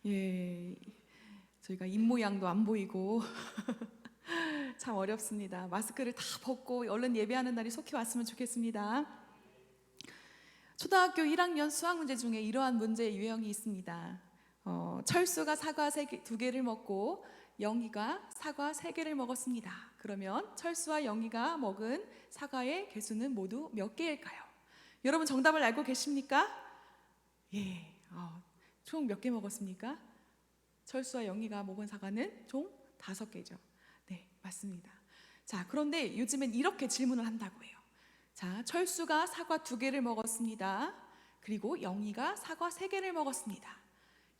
예, 저희가 입모양도 안 보이고 참 어렵습니다. 마스크를 다 벗고 얼른 예배하는 날이 속히 왔으면 좋겠습니다. 초등학교 1학년 수학 문제 중에 이러한 문제 유형이 있습니다. 철수가 사과 2개를 먹고 영희가 사과 3개를 먹었습니다. 그러면 철수와 영희가 먹은 사과의 개수는 모두 몇 개일까요? 여러분 정답을 알고 계십니까? 예, 총 몇 개 먹었습니까? 철수와 영희가 먹은 사과는 총 5개죠. 네, 맞습니다. 자, 그런데 요즘엔 이렇게 질문을 한다고 해요. 자, 철수가 사과 2개를 먹었습니다. 그리고 영희가 사과 3개를 먹었습니다.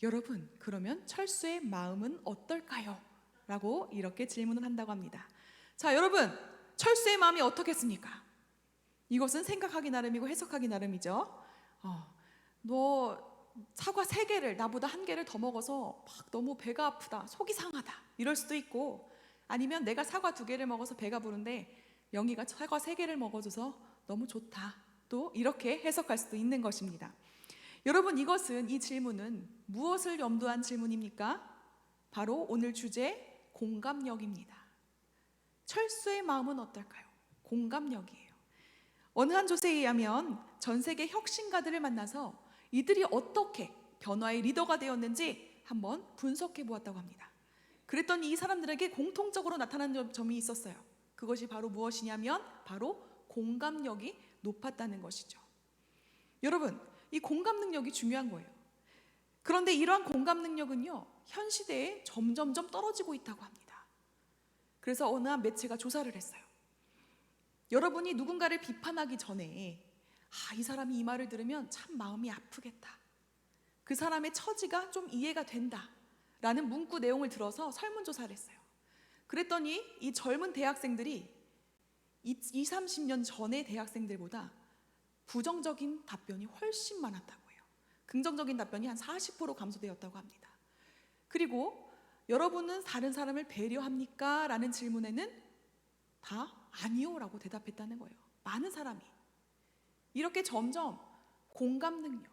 여러분, 그러면 철수의 마음은 어떨까요? 라고 이렇게 질문을 한다고 합니다. 자, 여러분, 철수의 마음이 어떻겠습니까? 이것은 생각하기 나름이고 해석하기 나름이죠. 너 사과 3개를 나보다 1개를 더 먹어서 막 너무 배가 아프다, 속이 상하다 이럴 수도 있고, 아니면 내가 사과 2개를 먹어서 배가 부른데 영희가 사과 3개를 먹어줘서 너무 좋다, 또 이렇게 해석할 수도 있는 것입니다. 여러분, 이 질문은 무엇을 염두한 질문입니까? 바로 오늘 주제 공감력입니다. 철수의 마음은 어떨까요? 공감력이에요. 어느 한 조사에 의하면 전 세계 혁신가들을 만나서 이들이 어떻게 변화의 리더가 되었는지 한번 분석해 보았다고 합니다. 그랬더니 이 사람들에게 공통적으로 나타나는 점이 있었어요. 그것이 바로 무엇이냐면 바로 공감력이 높았다는 것이죠. 여러분, 이 공감 능력이 중요한 거예요. 그런데 이러한 공감 능력은요, 현 시대에 점점점 떨어지고 있다고 합니다. 그래서 어느 한 매체가 조사를 했어요. 여러분이 누군가를 비판하기 전에 이 사람이 이 말을 들으면 참 마음이 아프겠다, 그 사람의 처지가 좀 이해가 된다 라는 문구 내용을 들어서 설문조사를 했어요. 그랬더니 이 젊은 대학생들이 20, 30년 전의 대학생들보다 부정적인 답변이 훨씬 많았다고 해요. 긍정적인 답변이 한 40% 감소되었다고 합니다. 그리고 여러분은 다른 사람을 배려합니까? 라는 질문에는 다 아니요 라고 대답했다는 거예요. 많은 사람이. 이렇게 점점 공감 능력,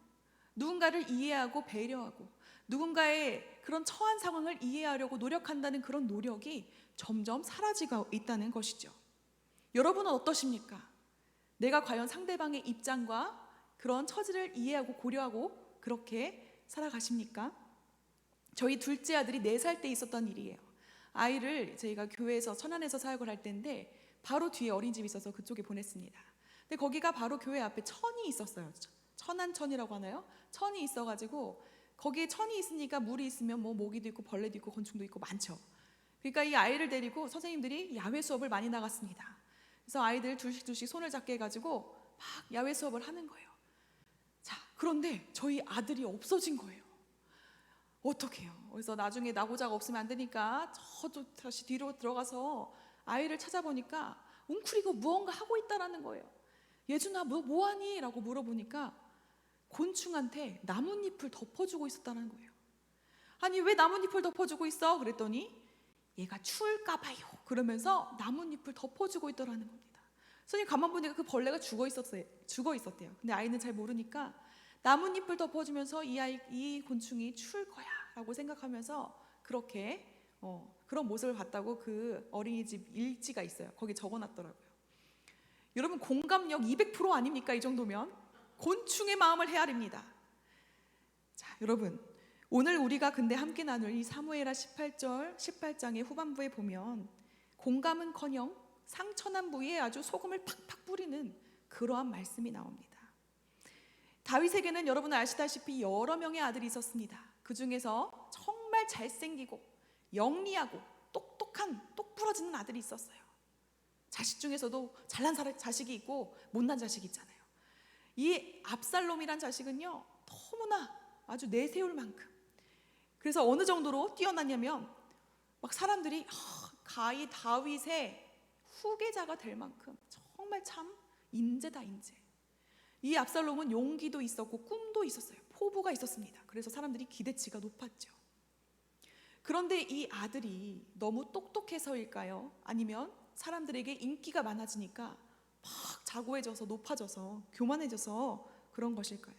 누군가를 이해하고 배려하고 누군가의 그런 처한 상황을 이해하려고 노력한다는 그런 노력이 점점 사라지고 있다는 것이죠. 여러분은 어떠십니까? 내가 과연 상대방의 입장과 그런 처지를 이해하고 고려하고 그렇게 살아가십니까? 저희 둘째 아들이 4살 때 있었던 일이에요. 아이를 저희가 교회에서 천안에서 사역을 할 때인데 바로 뒤에 어린이집이 있어서 그쪽에 보냈습니다. 근데 거기가 바로 교회 앞에 천이 있었어요. 천안천이라고 하나요? 천이 있어가지고 거기에 천이 있으니까 물이 있으면 뭐 모기도 있고 벌레도 있고 곤충도 있고 많죠. 그러니까 이 아이를 데리고 선생님들이 야외 수업을 많이 나갔습니다. 그래서 아이들 둘씩 손을 잡게 해가지고 막 야외 수업을 하는 거예요. 자, 그런데 저희 아들이 없어진 거예요. 어떻게 해요? 그래서 나중에 나고자가 없으면 안 되니까 저도 다시 뒤로 들어가서 아이를 찾아보니까 웅크리고 무언가 하고 있다라는 거예요. 예준아, 뭐하니? 라고 물어보니까 곤충한테 나뭇잎을 덮어주고 있었다는 거예요. 아니, 왜 나뭇잎을 덮어주고 있어? 그랬더니 얘가 추울까 봐요 그러면서 나뭇잎을 덮어주고 있더라는 겁니다. 선생님 가만 보니까 그 벌레가 죽어 있었대요. 근데 아이는 잘 모르니까 나뭇잎을 덮어주면서 이 곤충이 추울 거야 라고 생각하면서 그렇게 그런 모습을 봤다고 그 어린이집 일지가 있어요. 거기 적어놨더라고요. 여러분, 공감력 200% 아닙니까? 이 정도면 곤충의 마음을 헤아립니다. 자, 여러분, 오늘 우리가 근데 함께 나눌 이 사무엘하 18장의 후반부에 보면 공감은커녕 상처난 부위에 아주 소금을 팍팍 뿌리는 그러한 말씀이 나옵니다. 다윗에게는 여러분 아시다시피 여러 명의 아들이 있었습니다. 그 중에서 정말 잘생기고 영리하고 똑똑한 똑부러지는 아들이 있었어요. 자식 중에서도 잘난 자식이 있고 못난 자식이 있잖아요. 이 압살롬이란 자식은요, 너무나 아주 내세울 만큼, 그래서 어느 정도로 뛰어났냐면 막 사람들이 가히 다윗의 후계자가 될 만큼 정말 참 인재다, 인재. 이 압살롬은 용기도 있었고 꿈도 있었어요. 포부가 있었습니다. 그래서 사람들이 기대치가 높았죠. 그런데 이 아들이 너무 똑똑해서일까요? 아니면 사람들에게 인기가 많아지니까 막 자고해져서 높아져서 교만해져서 그런 것일까요?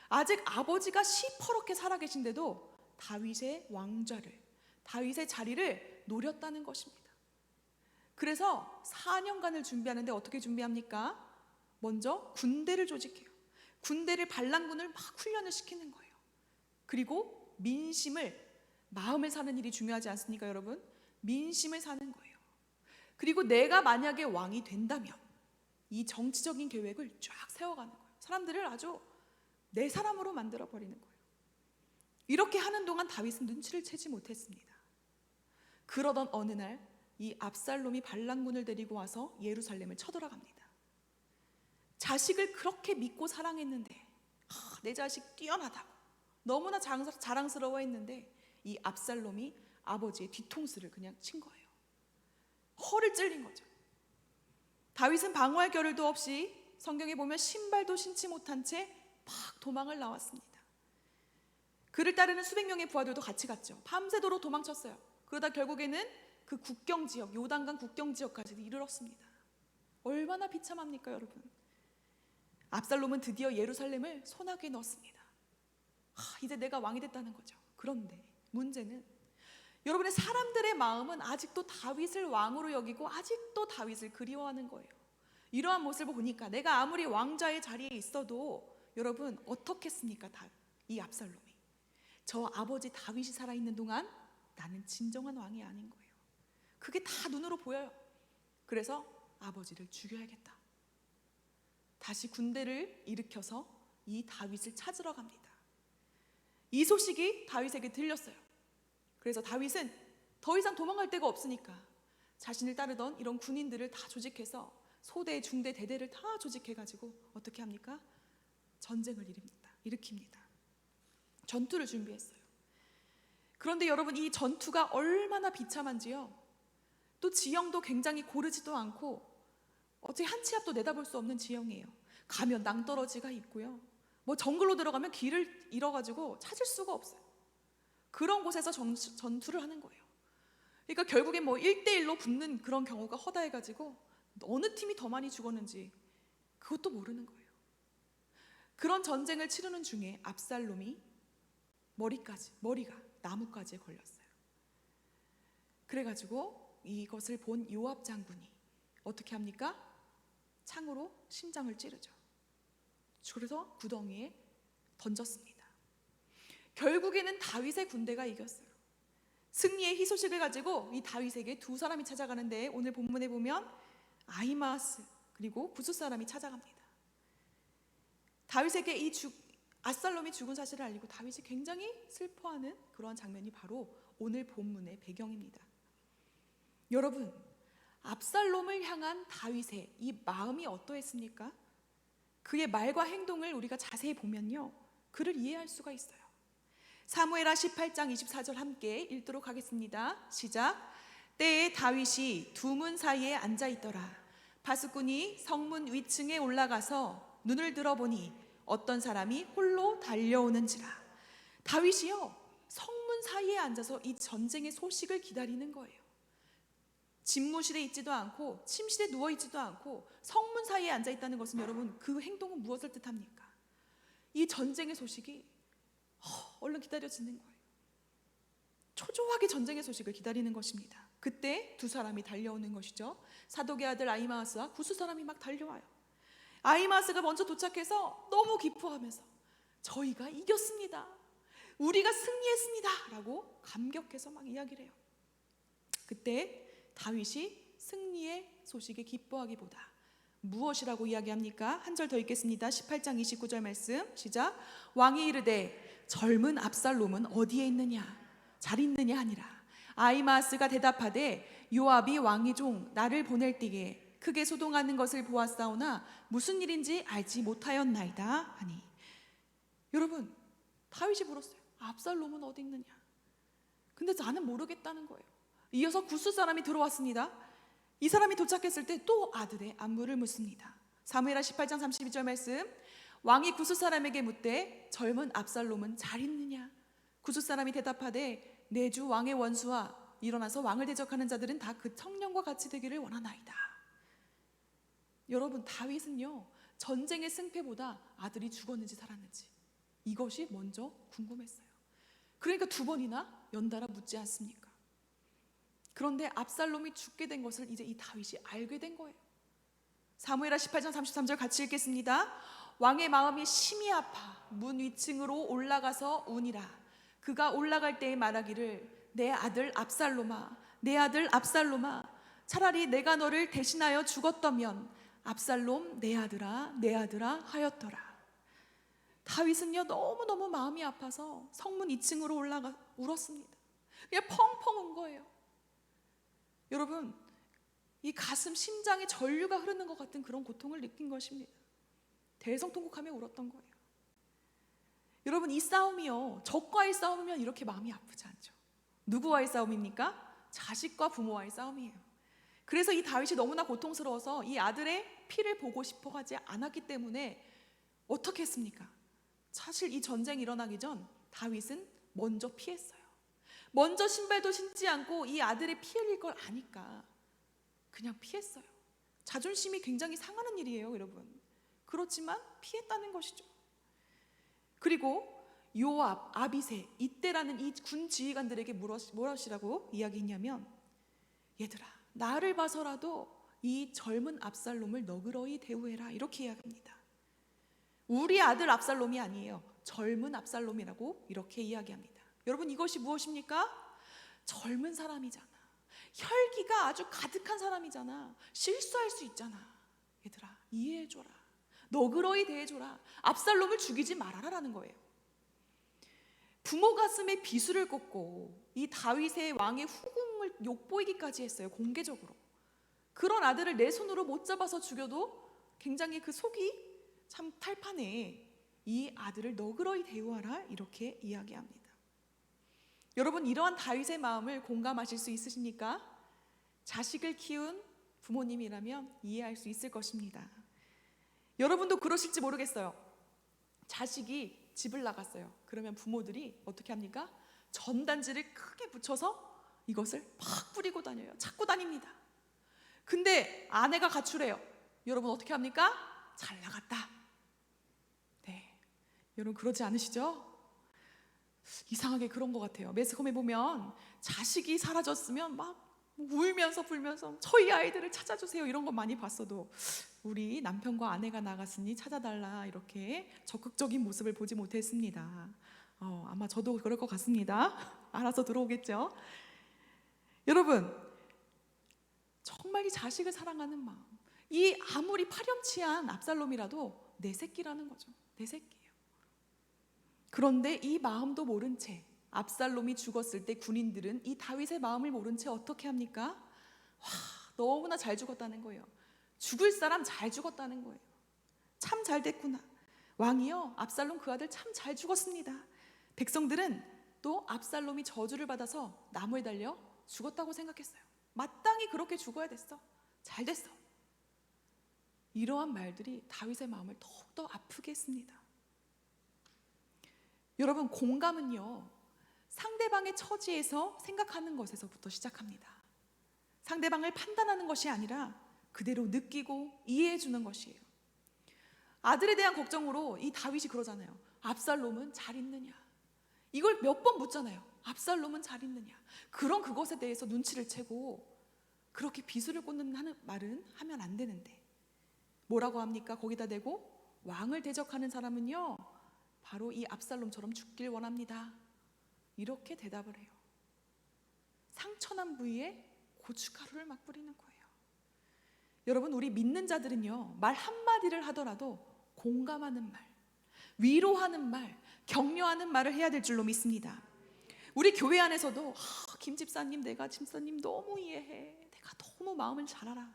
아직 아버지가 시퍼렇게 살아계신데도 다윗의 왕좌를, 다윗의 자리를 노렸다는 것입니다. 그래서 4년간을 준비하는데 어떻게 준비합니까? 먼저 군대를 조직해요. 군대를 반란군을 막 훈련을 시키는 거예요. 그리고 민심을, 마음을 사는 일이 중요하지 않습니까, 여러분? 민심을 사는 거예요. 그리고 내가 만약에 왕이 된다면 이 정치적인 계획을 쫙 세워가는 거예요. 사람들을 아주 내 사람으로 만들어 버리는 거예요. 이렇게 하는 동안 다윗은 눈치를 채지 못했습니다. 그러던 어느 날 이 압살롬이 반란군을 데리고 와서 예루살렘을 쳐들어갑니다. 자식을 그렇게 믿고 사랑했는데, 내 자식 뛰어나다고 너무나 자랑스러워했는데 이 압살롬이 아버지의 뒤통수를 그냥 친 거예요. 허를 찔린 거죠. 다윗은 방어할 겨를도 없이 성경에 보면 신발도 신지 못한 채 막 도망을 나왔습니다. 그를 따르는 수백 명의 부하들도 같이 갔죠. 밤새도록 도망쳤어요. 그러다 결국에는 그 국경 지역, 요단강 국경 지역까지 이르렀습니다. 얼마나 비참합니까, 여러분? 압살롬은 드디어 예루살렘을 손아귀에 넣었습니다. 이제 내가 왕이 됐다는 거죠. 그런데 문제는 여러분의 사람들의 마음은 아직도 다윗을 왕으로 여기고 아직도 다윗을 그리워하는 거예요. 이러한 모습을 보니까 내가 아무리 왕좌의 자리에 있어도 여러분 어떻겠습니까? 이 압살롬이 저 아버지 다윗이 살아있는 동안 나는 진정한 왕이 아닌 거예요. 그게 다 눈으로 보여요. 그래서 아버지를 죽여야겠다. 다시 군대를 일으켜서 이 다윗을 찾으러 갑니다. 이 소식이 다윗에게 들렸어요. 그래서 다윗은 더 이상 도망갈 데가 없으니까 자신을 따르던 이런 군인들을 다 조직해서 소대, 중대, 대대를 다 조직해가지고 어떻게 합니까? 전쟁을 일으킵니다. 전투를 준비했어요. 그런데 여러분 이 전투가 얼마나 비참한지요. 또 지형도 굉장히 고르지도 않고 어째 한 치 앞도 내다볼 수 없는 지형이에요. 가면 낭떠러지가 있고요. 뭐 정글로 들어가면 길을 잃어가지고 찾을 수가 없어요. 그런 곳에서 전투를 하는 거예요. 그러니까 결국에 뭐 1대1로 붙는 그런 경우가 허다해가지고 어느 팀이 더 많이 죽었는지 그것도 모르는 거예요. 그런 전쟁을 치르는 중에 압살롬이 머리가 나뭇가지에 걸렸어요. 그래가지고 이것을 본 요압 장군이 어떻게 합니까? 창으로 심장을 찌르죠. 그래서 구덩이에 던졌습니다. 결국에는 다윗의 군대가 이겼어요. 승리의 희소식을 가지고 이 다윗에게 두 사람이 찾아가는데 오늘 본문에 보면 아히마아스 그리고 구스 사람이 찾아갑니다. 다윗에게 압살롬이 죽은 사실을 알리고 다윗이 굉장히 슬퍼하는 그러한 장면이 바로 오늘 본문의 배경입니다. 여러분, 압살롬을 향한 다윗의 이 마음이 어떠했습니까? 그의 말과 행동을 우리가 자세히 보면요, 그를 이해할 수가 있어요. 사무엘하 18장 24절 함께 읽도록 하겠습니다. 시작. 때에 다윗이 두 문 사이에 앉아 있더라. 파수꾼이 성문 위층에 올라가서 눈을 들어보니 어떤 사람이 홀로 달려오는지라. 다윗이요, 성문 사이에 앉아서 이 전쟁의 소식을 기다리는 거예요. 집무실에 있지도 않고 침실에 누워있지도 않고 성문 사이에 앉아있다는 것은 여러분 그 행동은 무엇을 뜻합니까? 이 전쟁의 소식이 얼른 기다려지는 거예요. 초조하게 전쟁의 소식을 기다리는 것입니다. 그때 두 사람이 달려오는 것이죠. 사독의 아들 아히마아스와 구스 사람이 막 달려와요. 아히마아스가 먼저 도착해서 너무 기뻐하면서 저희가 이겼습니다, 우리가 승리했습니다 라고 감격해서 막 이야기를 해요. 그때 다윗이 승리의 소식에 기뻐하기보다 무엇이라고 이야기합니까? 한 절 더 읽겠습니다. 18장 29절 말씀 시작. 왕이 이르되 젊은 압살롬은 어디에 있느냐? 잘 있느냐 하니라. 아히마아스가 대답하되 요압이 왕의 종 나를 보낼 때에 크게 소동하는 것을 보았사오나 무슨 일인지 알지 못하였나이다 하니. 여러분, 다윗이 물었어요. 압살롬은 어디 있느냐? 근데 나는 모르겠다는 거예요. 이어서 구스 사람이 들어왔습니다. 이 사람이 도착했을 때 또 아들의 안부를 묻습니다. 사무엘하 18장 32절 말씀. 왕이 구스 사람에게 묻되 젊은 압살롬은 잘 있느냐? 구스 사람이 대답하되 내 주 왕의 원수와 일어나서 왕을 대적하는 자들은 다 그 청년과 같이 되기를 원하나이다. 여러분, 다윗은요 전쟁의 승패보다 아들이 죽었는지 살았는지 이것이 먼저 궁금했어요. 그러니까 2번이나 연달아 묻지 않습니까? 그런데 압살롬이 죽게 된 것을 이제 이 다윗이 알게 된 거예요. 사무엘하 18장 33절 같이 읽겠습니다. 왕의 마음이 심히 아파 문 위층으로 올라가서 우니라. 그가 올라갈 때에 말하기를 내 아들 압살롬아, 내 아들 압살롬아, 차라리 내가 너를 대신하여 죽었다면 압살롬 내 아들아, 내 아들아 하였더라. 다윗은요 너무너무 마음이 아파서 성문 2층으로 올라가 울었습니다. 그냥 펑펑 운 거예요. 여러분, 이 가슴, 심장에 전류가 흐르는 것 같은 그런 고통을 느낀 것입니다. 대성통곡하며 울었던 거예요. 여러분, 이 싸움이요, 적과의 싸움이면 이렇게 마음이 아프지 않죠. 누구와의 싸움입니까? 자식과 부모와의 싸움이에요. 그래서 이 다윗이 너무나 고통스러워서 이 아들의 피를 보고 싶어 하지 않았기 때문에 어떻게 했습니까? 사실 이 전쟁이 일어나기 전 다윗은 먼저 피했어요. 먼저 신발도 신지 않고 이 아들의 피 흘릴 걸 아니까 그냥 피했어요. 자존심이 굉장히 상하는 일이에요, 여러분. 그렇지만 피했다는 것이죠. 그리고 요압, 아비새, 이때라는 이 군 지휘관들에게 무엇이라고 이야기했냐면, 얘들아, 나를 봐서라도 이 젊은 압살롬을 너그러이 대우해라, 이렇게 이야기합니다. 우리 아들 압살롬이 아니에요. 젊은 압살롬이라고 이렇게 이야기합니다. 여러분, 이것이 무엇입니까? 젊은 사람이잖아. 혈기가 아주 가득한 사람이잖아. 실수할 수 있잖아. 얘들아, 이해해줘라. 너그러이 대해줘라. 압살롬을 죽이지 말아라라는 거예요. 부모 가슴에 비수를 꽂고 이 다윗의 왕의 후궁을 욕보이기까지 했어요. 공개적으로. 그런 아들을 내 손으로 못 잡아서 죽여도 굉장히 그 속이 참 탈판해. 이 아들을 너그러이 대우하라, 이렇게 이야기합니다. 여러분, 이러한 다윗의 마음을 공감하실 수 있으십니까? 자식을 키운 부모님이라면 이해할 수 있을 것입니다. 여러분도 그러실지 모르겠어요. 자식이 집을 나갔어요. 그러면 부모들이 어떻게 합니까? 전단지를 크게 붙여서 이것을 막 뿌리고 다녀요. 찾고 다닙니다. 근데 아내가 가출해요. 여러분 어떻게 합니까? 잘 나갔다. 네, 여러분 그러지 않으시죠? 이상하게 그런 것 같아요. 매스컴에 보면 자식이 사라졌으면 막 울면서 불면서 저희 아이들을 찾아주세요, 이런 거 많이 봤어도 우리 남편과 아내가 나갔으니 찾아달라, 이렇게 적극적인 모습을 보지 못했습니다. 아마 저도 그럴 것 같습니다. 알아서 들어오겠죠. 여러분, 정말 이 자식을 사랑하는 마음, 이 아무리 파렴치한 압살롬이라도 내 새끼라는 거죠. 내 새끼예요. 그런데 이 마음도 모른 채 압살롬이 죽었을 때 군인들은 이 다윗의 마음을 모른 채 어떻게 합니까? 와, 너무나 잘 죽었다는 거예요. 죽을 사람 잘 죽었다는 거예요. 참 잘 됐구나. 왕이요, 압살롬 그 아들 참 잘 죽었습니다. 백성들은 또 압살롬이 저주를 받아서 나무에 달려 죽었다고 생각했어요. 마땅히 그렇게 죽어야 됐어. 잘 됐어. 이러한 말들이 다윗의 마음을 더욱더 아프게 했습니다. 여러분, 공감은요, 상대방의 처지에서 생각하는 것에서부터 시작합니다. 상대방을 판단하는 것이 아니라 그대로 느끼고 이해해 주는 것이에요. 아들에 대한 걱정으로 이 다윗이 그러잖아요. 압살롬은 잘 있느냐? 이걸 몇 번 묻잖아요. 압살롬은 잘 있느냐? 그런 그것에 대해서 눈치를 채고 그렇게 비수를 꽂는 말은 하면 안 되는데 뭐라고 합니까? 거기다 대고 왕을 대적하는 사람은요, 바로 이 압살롬처럼 죽길 원합니다. 이렇게 대답을 해요. 상처난 부위에 고춧가루를 막 뿌리는 거예요. 여러분, 우리 믿는 자들은요, 말 한마디를 하더라도 공감하는 말, 위로하는 말, 격려하는 말을 해야 될 줄로 믿습니다. 우리 교회 안에서도 김 집사님, 내가 집사님 너무 이해해, 내가 너무 마음을 잘 알아,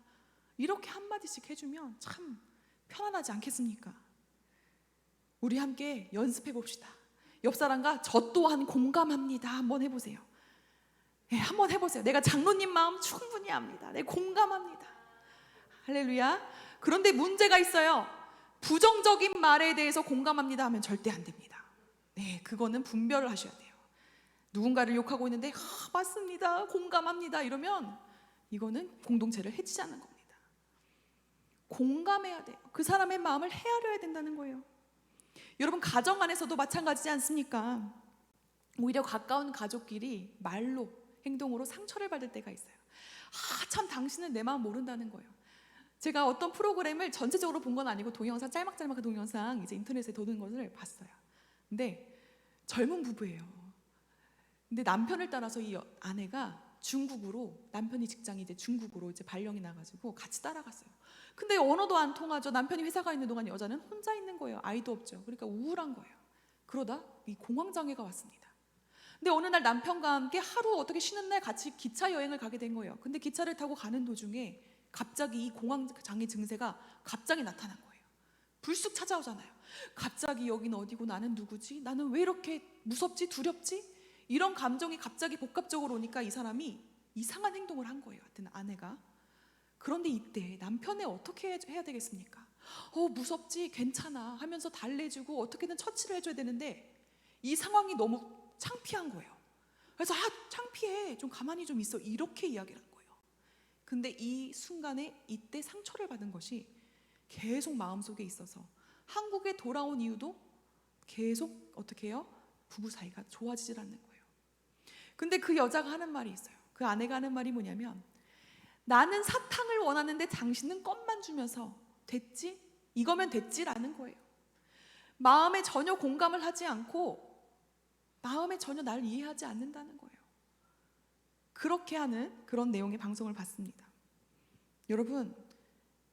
이렇게 한마디씩 해주면 참 편안하지 않겠습니까? 우리 함께 연습해 봅시다. 옆 사람과 저 또한 공감합니다 한번 해보세요. 네, 한번 해보세요. 내가 장로님 마음 충분히 압니다. 네, 공감합니다. 할렐루야. 그런데 문제가 있어요. 부정적인 말에 대해서 공감합니다 하면 절대 안 됩니다. 네, 그거는 분별을 하셔야 돼요. 누군가를 욕하고 있는데 맞습니다, 공감합니다 이러면 이거는 공동체를 해치자는 겁니다. 공감해야 돼요. 그 사람의 마음을 헤아려야 된다는 거예요. 여러분, 가정 안에서도 마찬가지지 않습니까? 오히려 가까운 가족끼리 말로, 행동으로 상처를 받을 때가 있어요. 참 당신은 내 마음 모른다는 거예요. 제가 어떤 프로그램을 전체적으로 본 건 아니고 동영상, 짤막짤막한 동영상 이제 인터넷에 도는 것을 봤어요. 근데 젊은 부부예요. 근데 남편을 따라서 이 아내가 중국으로, 남편이 직장이 이제 중국으로 이제 발령이 나가지고 같이 따라갔어요. 근데 언어도 안 통하죠. 남편이 회사가 있는 동안 여자는 혼자 있는 거예요. 아이도 없죠. 그러니까 우울한 거예요. 그러다 이 공황장애가 왔습니다. 근데 어느 날 남편과 함께 하루 어떻게 쉬는 날 같이 기차 여행을 가게 된 거예요. 근데 기차를 타고 가는 도중에 갑자기 이 공황장애 증세가 갑자기 나타난 거예요. 불쑥 찾아오잖아요. 갑자기 여긴 어디고 나는 누구지? 나는 왜 이렇게 무섭지? 두렵지? 이런 감정이 갑자기 복합적으로 오니까 이 사람이 이상한 행동을 한 거예요. 하여튼 아내가. 그런데 이때 남편이 어떻게 해야 되겠습니까? 무섭지? 괜찮아 하면서 달래주고 어떻게든 처치를 해줘야 되는데 이 상황이 너무 창피한 거예요. 그래서 창피해, 좀 가만히 좀 있어, 이렇게 이야기를 한 거예요. 근데 이 순간에 이때 상처를 받은 것이 계속 마음속에 있어서 한국에 돌아온 이후도 계속 어떻게 해요? 부부 사이가 좋아지질 않는 거예요. 근데 그 여자가 하는 말이 있어요. 그 아내가 하는 말이 뭐냐면, 나는 사탕을 원하는데 당신은 껌만 주면서 됐지? 이거면 됐지라는 거예요. 마음에 전혀 공감을 하지 않고 마음에 전혀 나를 이해하지 않는다는 거예요. 그렇게 하는 그런 내용의 방송을 봤습니다. 여러분,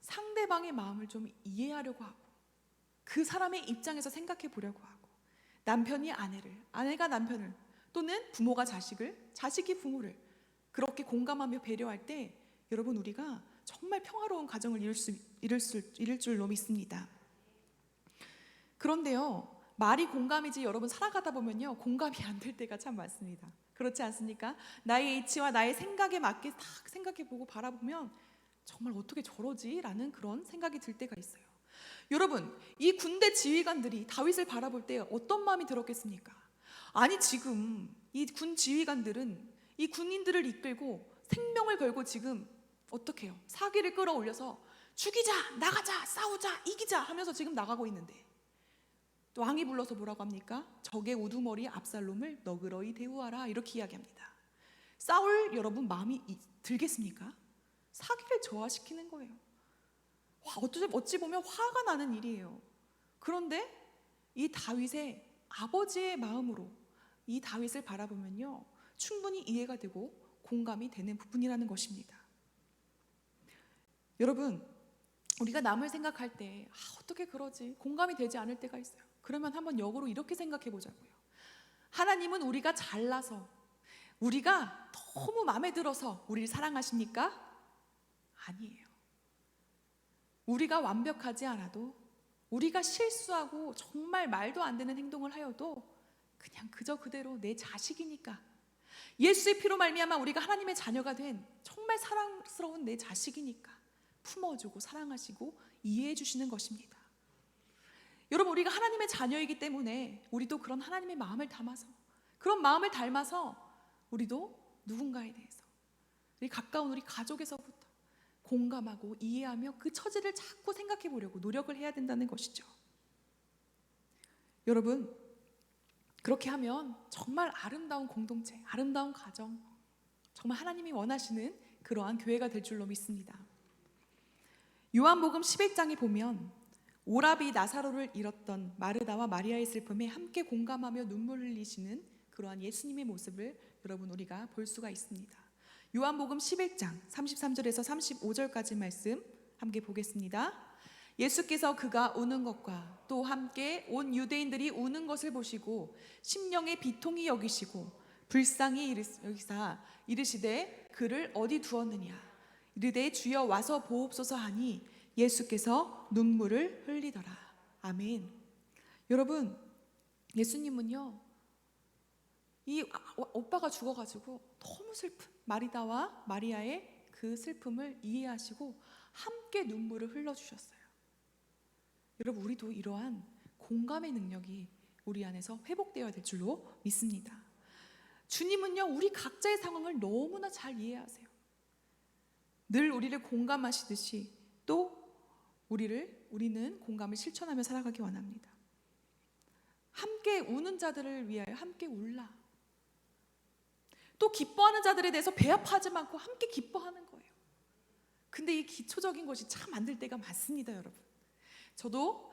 상대방의 마음을 좀 이해하려고 하고 그 사람의 입장에서 생각해 보려고 하고, 남편이 아내를, 아내가 남편을, 또는 부모가 자식을, 자식이 부모를 그렇게 공감하며 배려할 때 여러분, 우리가 정말 평화로운 가정을 이룰 줄로 믿습니다. 그런데요, 말이 공감이지 여러분, 살아가다 보면요 공감이 안 될 때가 참 많습니다. 그렇지 않습니까? 나의 이치와 나의 생각에 맞게 딱 생각해보고 바라보면 정말 어떻게 저러지? 라는 그런 생각이 들 때가 있어요. 여러분, 이 군대 지휘관들이 다윗을 바라볼 때 어떤 마음이 들었겠습니까? 아니, 지금 이 군 지휘관들은 이 군인들을 이끌고 생명을 걸고 지금 어떻게 해요? 사기를 끌어올려서 죽이자, 나가자, 싸우자, 이기자 하면서 지금 나가고 있는데 또 왕이 불러서 뭐라고 합니까? 적의 우두머리 압살롬을 너그러이 대우하라, 이렇게 이야기합니다. 싸울 여러분 마음이 들겠습니까? 사기를 저하시키는 거예요. 어찌 보면 화가 나는 일이에요. 그런데 이 다윗의 아버지의 마음으로 이 다윗을 바라보면요 충분히 이해가 되고 공감이 되는 부분이라는 것입니다. 여러분, 우리가 남을 생각할 때 어떻게 그러지? 공감이 되지 않을 때가 있어요. 그러면 한번 역으로 이렇게 생각해 보자고요. 하나님은 우리가 잘나서, 우리가 너무 마음에 들어서 우리를 사랑하십니까? 아니에요. 우리가 완벽하지 않아도, 우리가 실수하고 정말 말도 안 되는 행동을 하여도 그냥 그저 그대로 내 자식이니까, 예수의 피로 말미암아 우리가 하나님의 자녀가 된 정말 사랑스러운 내 자식이니까 품어주고 사랑하시고 이해해 주시는 것입니다. 여러분, 우리가 하나님의 자녀이기 때문에 우리도 그런 하나님의 마음을 담아서, 그런 마음을 닮아서 우리도 누군가에 대해서, 우리 가까운 우리 가족에서부터 공감하고 이해하며 그 처지를 자꾸 생각해 보려고 노력을 해야 된다는 것이죠. 여러분, 그렇게 하면 정말 아름다운 공동체, 아름다운 가정, 정말 하나님이 원하시는 그러한 교회가 될 줄로 믿습니다. 요한복음 11장에 보면 오라비 나사로를 잃었던 마르다와 마리아의 슬픔에 함께 공감하며 눈물 흘리시는 그러한 예수님의 모습을 여러분, 우리가 볼 수가 있습니다. 요한복음 11장 33절에서 35절까지 말씀 함께 보겠습니다. 예수께서 그가 우는 것과 또 함께 온 유대인들이 우는 것을 보시고 심령의 비통이 여기시고 불쌍히 여기사 이르시되 그를 어디 두었느냐, 이르되 주여 와서 보옵소서 하니 예수께서 눈물을 흘리더라. 아멘. 여러분, 예수님은요 이 오빠가 죽어가지고 너무 슬픈 마리다와 마리아의 그 슬픔을 이해하시고 함께 눈물을 흘려주셨어요. 여러분, 우리도 이러한 공감의 능력이 우리 안에서 회복되어야 될 줄로 믿습니다. 주님은요 우리 각자의 상황을 너무나 잘 이해하세요. 늘 우리를 공감하시듯이 또 우리는 공감을 실천하며 살아가기 원합니다. 함께 우는 자들을 위하여 함께 울라. 또 기뻐하는 자들에 대해서 배합하지 않고 함께 기뻐하는 거예요. 근데 이 기초적인 것이 참 안 될 때가 많습니다, 여러분. 저도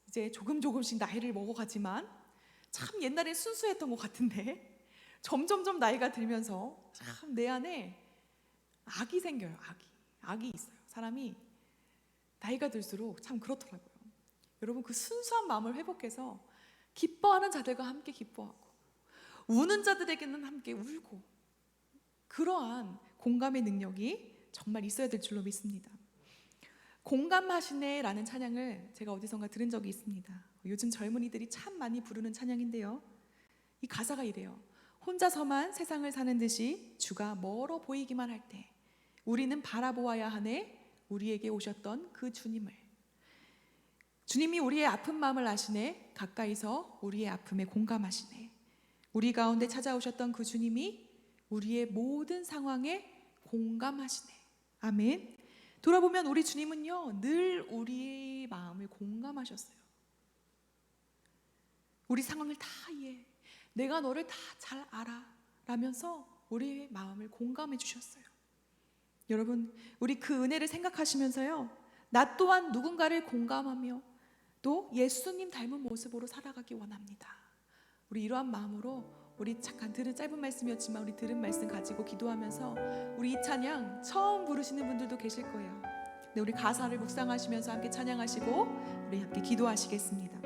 이제 조금씩 나이를 먹어가지만 참 옛날엔 순수했던 것 같은데 점점점 나이가 들면서 참 내 안에 악이 생겨요. 악이 있어요. 사람이 나이가 들수록 참 그렇더라고요. 여러분, 그 순수한 마음을 회복해서 기뻐하는 자들과 함께 기뻐하고 우는 자들에게는 함께 울고, 그러한 공감의 능력이 정말 있어야 될 줄로 믿습니다. 공감하시네 라는 찬양을 제가 어디선가 들은 적이 있습니다. 요즘 젊은이들이 참 많이 부르는 찬양인데요, 이 가사가 이래요. 혼자서만 세상을 사는 듯이 주가 멀어 보이기만 할 때 우리는 바라보아야 하네, 우리에게 오셨던 그 주님을. 주님이 우리의 아픈 마음을 아시네, 가까이서 우리의 아픔에 공감하시네. 우리 가운데 찾아오셨던 그 주님이 우리의 모든 상황에 공감하시네. 아멘. 돌아보면 우리 주님은요, 늘 우리의 마음을 공감하셨어요. 우리 상황을 다 이해해, 내가 너를 다 잘 알아 라면서 우리의 마음을 공감해 주셨어요. 여러분, 우리 그 은혜를 생각하시면서요, 나 또한 누군가를 공감하며 또 예수님 닮은 모습으로 살아가기 원합니다. 우리 이러한 마음으로 우리 잠깐 들은 짧은 말씀이었지만 우리 들은 말씀 가지고 기도하면서 우리 이 찬양 처음 부르시는 분들도 계실 거예요. 네, 우리 가사를 묵상하시면서 함께 찬양하시고 우리 함께 기도하시겠습니다.